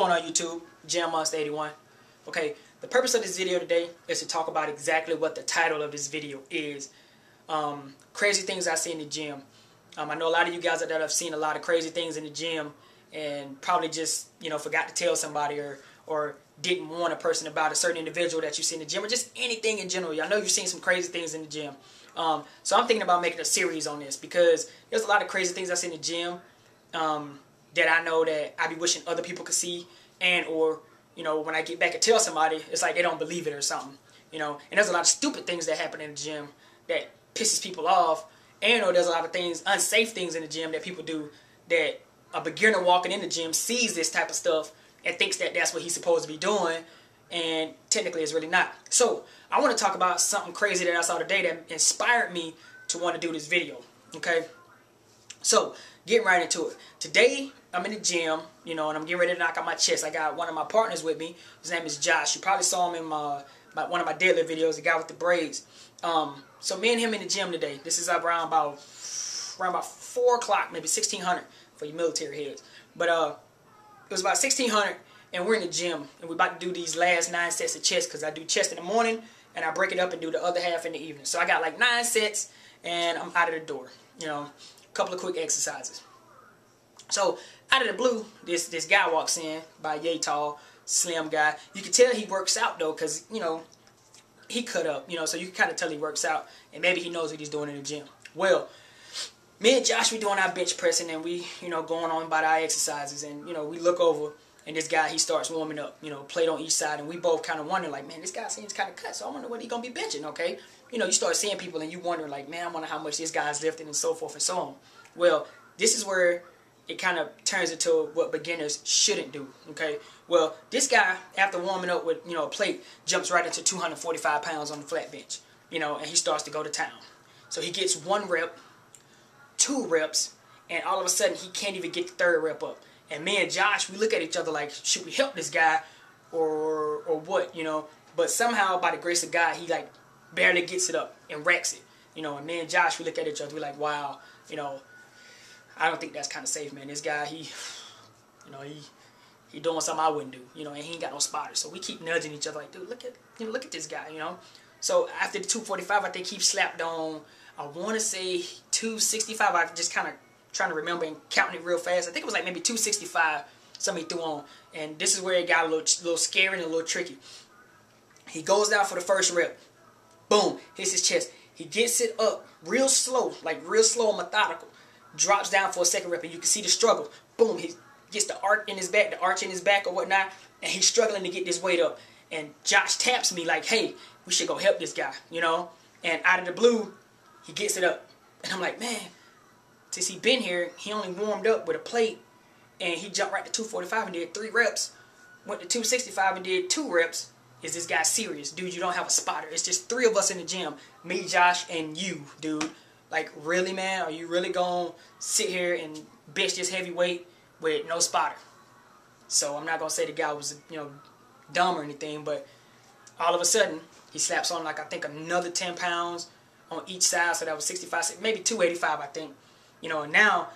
going on YouTube? JamMonster81. Okay, the purpose of this video today is to talk about exactly what the title of this video is. Crazy things I see in the gym. I know a lot of you guys out there have seen a lot of crazy things in the gym and probably just, forgot to tell somebody or didn't warn a person about a certain individual that you see in the gym or just anything in general. I know you've seen some crazy things in the gym. So I'm thinking about making a series on this because there's a lot of crazy things I see in the gym that I know that I be wishing other people could see, and or when I get back and tell somebody, it's like they don't believe it or something. And there's a lot of stupid things that happen in the gym that pisses people off, and or there's a lot of things, unsafe things in the gym that people do that a beginner walking in the gym sees this type of stuff and thinks that that's what he's supposed to be doing, and technically it's really not. So I want to talk about something crazy that I saw today that inspired me to want to do this video. Okay, so getting right into it. Today I'm in the gym, and I'm getting ready to knock out my chest. I got one of my partners with me. His name is Josh. You probably saw him in one of my deadlift videos, the guy with the braids. So me and him in the gym today. This is around about 4 o'clock, maybe 1600 for you military heads. But it was about 1600, and we're in the gym, and we're about to do these last 9 sets of chest because I do chest in the morning, and I break it up and do the other half in the evening. So I got like 9 sets, and I'm out of the door. A couple of quick exercises. So out of the blue, this guy walks in, by yay tall, slim guy. You can tell he works out though, cause he cut up, so you can kind of tell he works out, and maybe he knows what he's doing in the gym. Well, me and Josh, we doing our bench pressing, and we, going on about our exercises, and we look over, and this guy, he starts warming up, plate on each side, and we both kind of wonder, like, man, this guy seems kind of cut, so I wonder what he gonna be benching, okay? You start seeing people, and you wonder, like, man, I wonder how much this guy's lifting, and so forth and so on. Well, this is where it kind of turns into what beginners shouldn't do, okay? Well, this guy, after warming up with, a plate, jumps right into 245 pounds on the flat bench, and he starts to go to town. So he gets 1 rep, 2 reps, and all of a sudden, he can't even get the 3rd rep up. And me and Josh, we look at each other like, should we help this guy or what, But somehow, by the grace of God, he, like, barely gets it up and racks it, And me and Josh, we look at each other, we're like, wow, I don't think that's kind of safe, man. This guy, he doing something I wouldn't do, and he ain't got no spotters. So we keep nudging each other like, dude, look at this guy, So after the 245, I think he slapped on, I want to say 265. I just kind of trying to remember and counting it real fast. I think it was like maybe 265 somebody threw on. And this is where it got a little scary and a little tricky. He goes down for the first rep. Boom, hits his chest. He gets it up real slow, like real slow and methodical. Drops down for a 2nd rep, and you can see the struggle. Boom, he gets the arch in his back or whatnot, and he's struggling to get this weight up. And Josh taps me like, hey, we should go help this guy, And out of the blue, he gets it up. And I'm like, man, since he been here, he only warmed up with a plate, and he jumped right to 245 and did 3 reps. Went to 265 and did 2 reps. Is this guy serious? Dude, you don't have a spotter. It's just 3 of us in the gym. Me, Josh, and you, dude. Like, really, man? Are you really going to sit here and bench this heavy weight with no spotter? So I'm not going to say the guy was, dumb or anything, but all of a sudden, he slaps on, like, I think another 10 pounds on each side. So that was 65, maybe 285, I think. And now,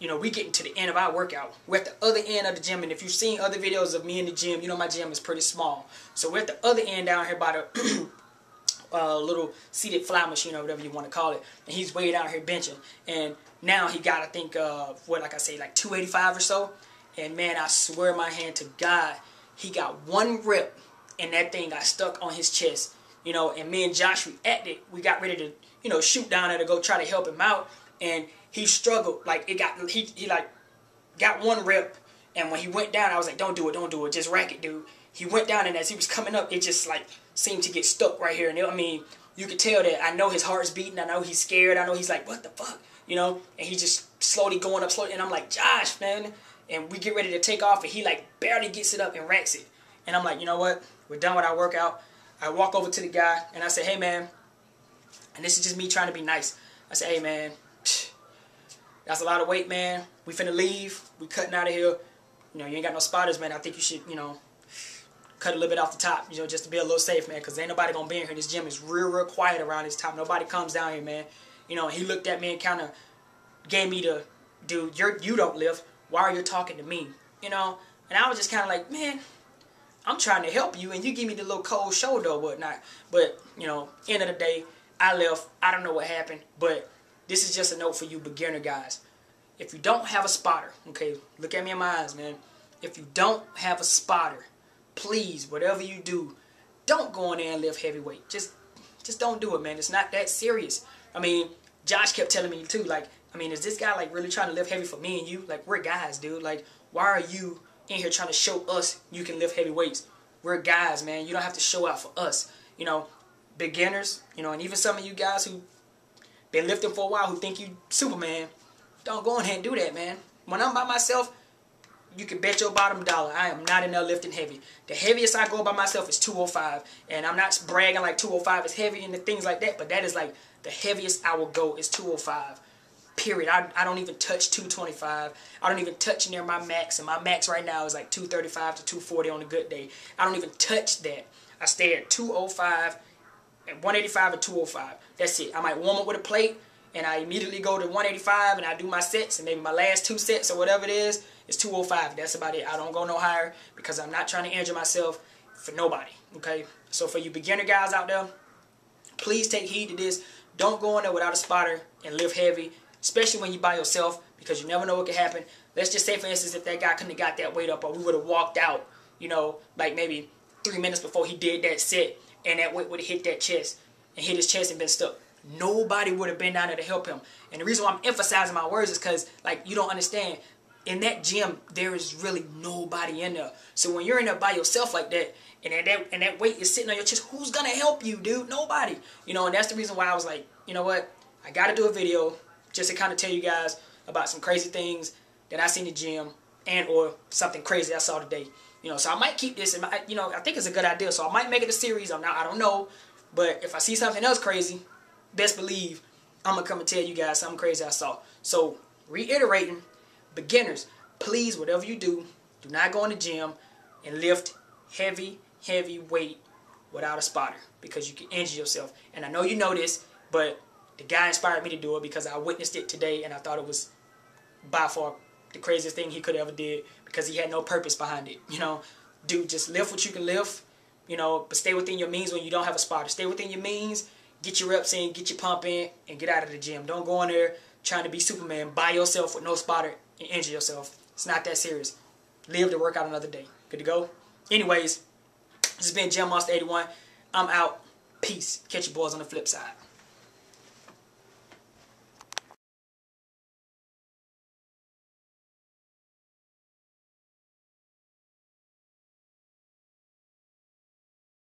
we getting to the end of our workout. We're at the other end of the gym, and if you've seen other videos of me in the gym, my gym is pretty small. So we're at the other end down here by the little seated fly machine or whatever you want to call it, and he's way down here benching. And now he got, I think, like I say, like 285 or so. And man, I swear my hand to God, he got 1 rep, and that thing got stuck on his chest. And me and Josh reacted. We got ready to, shoot down there to go try to help him out. And he struggled. Like, he like got 1 rep, and when he went down, I was like, don't do it, just rack it, dude. He went down, and as he was coming up, it just like seemed to get stuck right here. And I mean, you could tell that I know his heart's beating. I know he's scared. I know he's like, what the fuck, And he's just slowly going up, slowly. And I'm like, Josh, man. And we get ready to take off, and he like barely gets it up and racks it. And I'm like, you know what? We're done with our workout. I walk over to the guy, and I say, hey, man. And this is just me trying to be nice. I say, hey, man. That's a lot of weight, man. We finna leave. We cutting out of here. You ain't got no spotters, man. I think you should, cut a little bit off the top, just to be a little safe, man, because ain't nobody gonna be in here. This gym is real quiet around this time. Nobody comes down here, man. He looked at me and kind of gave me the, dude, you don't lift. Why are you talking to me? And I was just kind of like, man, I'm trying to help you, and you give me the little cold shoulder or whatnot. But, you know, end of the day, I left. I don't know what happened, but this is just a note for you beginner guys. If you don't have a spotter, okay, look at me in my eyes, man. If you don't have a spotter, please, whatever you do, don't go in there and lift heavyweight. Just don't do it, man. It's not that serious. I mean, Josh kept telling me too, like, I mean, is this guy like really trying to lift heavy for me and you? Like, we're guys, dude. Like, why are you in here trying to show us you can lift heavy weights? We're guys, man. You don't have to show out for us. You know, beginners, you know, and even some of you guys who been lifting for a while who think you Superman, don't go in here and do that, man. When I'm by myself, you can bet your bottom dollar I am not in there lifting heavy. The heaviest I go by myself is 205, and I'm not bragging like 205 is heavy and things like that, but that is like the heaviest I will go is 205. Period. I don't even touch 225. I don't even touch near my max, and my max right now is like 235 to 240 on a good day. I don't even touch that. I stay at 205, and 185 and 205. That's it. I might warm up with a plate, and I immediately go to 185, and I do my sets, and maybe my last 2 sets or whatever it is 205. That's about it. I don't go no higher because I'm not trying to injure myself for nobody. Okay? So for you beginner guys out there, please take heed to this. Don't go in there without a spotter and lift heavy, especially when you're by yourself, because you never know what could happen. Let's just say, for instance, if that guy couldn't have got that weight up, or we would have walked out, you know, like maybe 3 minutes before he did that set, and that weight would have hit that chest and hit his chest and been stuck. Nobody would have been down there to help him. And the reason why I'm emphasizing my words is because, like, you don't understand. In that gym, there is really nobody in there. So when you're in there by yourself like that, and that weight is sitting on your chest, who's gonna help you, dude? Nobody. You know, and that's the reason why I was like, you know what? I gotta do a video just to kind of tell you guys about some crazy things that I seen in the gym, and or something crazy I saw today. You know, so I might keep this in my, you know, I think it's a good idea. So I might make it a series. I don't know, but if I see something else crazy, best believe I'm gonna come and tell you guys something crazy I saw. So reiterating, beginners, please, whatever you do not go in the gym and lift heavy weight without a spotter, because you can injure yourself. And I know you know this, but the guy inspired me to do it because I witnessed it today, and I thought it was by far the craziest thing he could ever did, because he had no purpose behind it. You know, dude, just lift what you can lift, you know, but stay within your means when you don't have a spotter. Stay within your means, get your reps in, get your pump in, and get out of the gym. Don't go in there trying to be Superman by yourself with no spotter and injure yourself. It's not that serious. Live to work out another day. Good to go? Anyways, this has been Gym Monster 81. I'm out. Peace. Catch you boys on the flip side.